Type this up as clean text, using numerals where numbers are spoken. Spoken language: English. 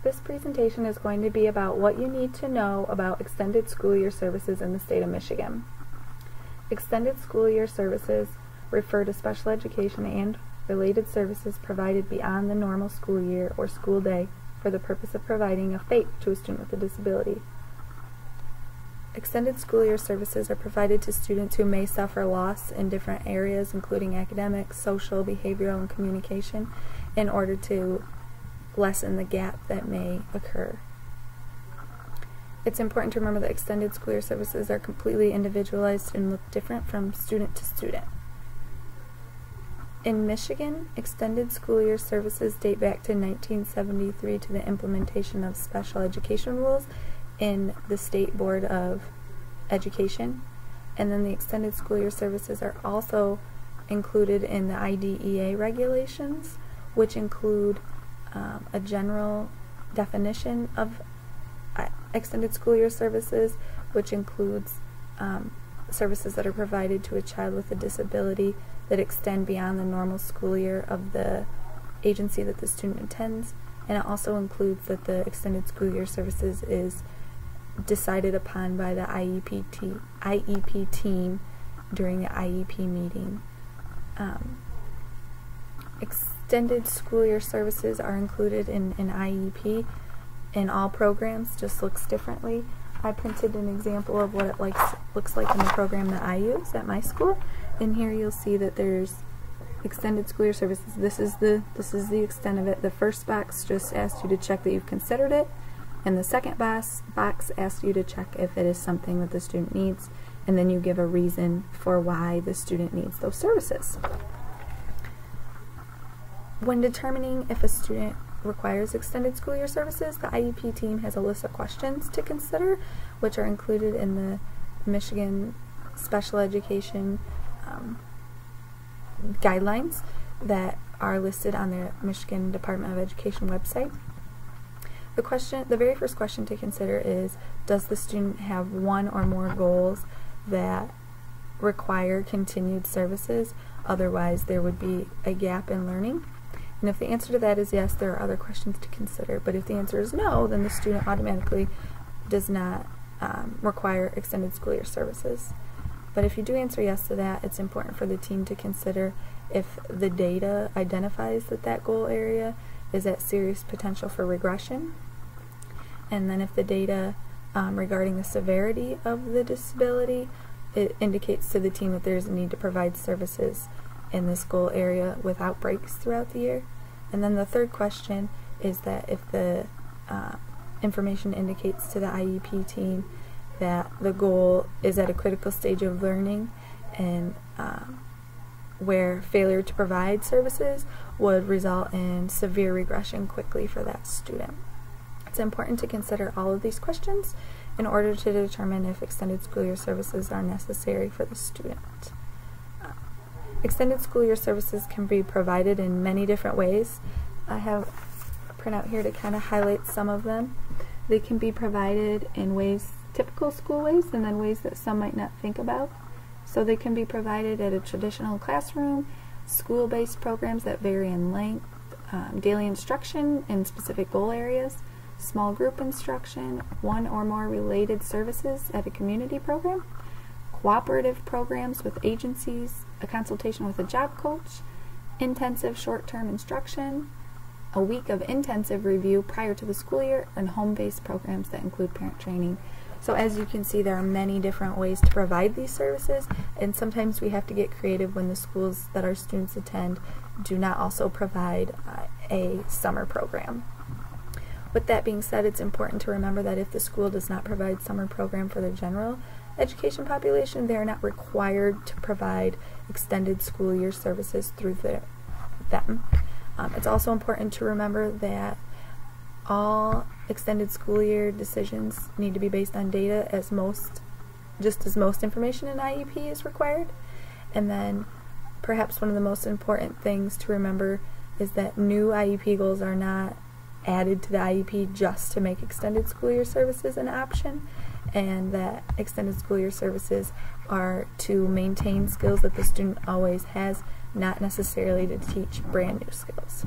This presentation is going to be about what you need to know about extended school year services in the state of Michigan. Extended school year services refer to special education and related services provided beyond the normal school year or school day for the purpose of providing a FAPE to a student with a disability. Extended school year services are provided to students who may suffer loss in different areas, including academics, social, behavioral, and communication, in order to lessen the gap that may occur. It's important to remember that extended school year services are completely individualized and look different from student to student. In Michigan, extended school year services date back to 1973 to the implementation of special education rules in the State Board of Education, and then the extended school year services are also included in the IDEA regulations, which include a general definition of extended school year services, which includes services that are provided to a child with a disability that extend beyond the normal school year of the agency that the student attends, and it also includes that the extended school year services is decided upon by the IEP team during the IEP meeting. Extended school year services are included in an IEP in all programs, just looks differently. I printed an example of what it looks like in the program that I use at my school, and here you'll see that there's extended school year services. This is the extent of it. The first box just asks you to check that you've considered it, and the second box asks you to check if it is something that the student needs, and then you give a reason for why the student needs those services. When determining if a student requires extended school year services, the IEP team has a list of questions to consider, which are included in the Michigan Special Education guidelines that are listed on the Michigan Department of Education website. The very first question to consider is, does the student have one or more goals that require continued services? Otherwise, there would be a gap in learning. And if the answer to that is yes, there are other questions to consider. But if the answer is no, then the student automatically does not require extended school year services. But if you do answer yes to that, it's important for the team to consider if the data identifies that that goal area is at serious potential for regression. And then if the data regarding the severity of the disability, it indicates to the team that there's a need to provide services in this goal area with outbreaks throughout the year. And then the third question is that if the information indicates to the IEP team that the goal is at a critical stage of learning and where failure to provide services would result in severe regression quickly for that student. It's important to consider all of these questions in order to determine if extended school year services are necessary for the student. Extended school year services can be provided in many different ways. I have a printout here to kind of highlight some of them. They can be provided in ways, typical school ways, and then ways that some might not think about. So they can be provided at a traditional classroom, school-based programs that vary in length, daily instruction in specific goal areas, small group instruction, one or more related services at a community program, cooperative programs with agencies, a consultation with a job coach, intensive short-term instruction, a week of intensive review prior to the school year, and home-based programs that include parent training. So as you can see, there are many different ways to provide these services, and sometimes we have to get creative when the schools that our students attend do not also provide a summer program. With that being said, it's important to remember that if the school does not provide summer program for the general education population, they are not required to provide extended school year services through them. It's also important to remember that all extended school year decisions need to be based on data just as most information in IEP is required. And then perhaps one of the most important things to remember is that new IEP goals are not added to the IEP just to make extended school year services an option, and that extended school year services are to maintain skills that the student always has, not necessarily to teach brand new skills.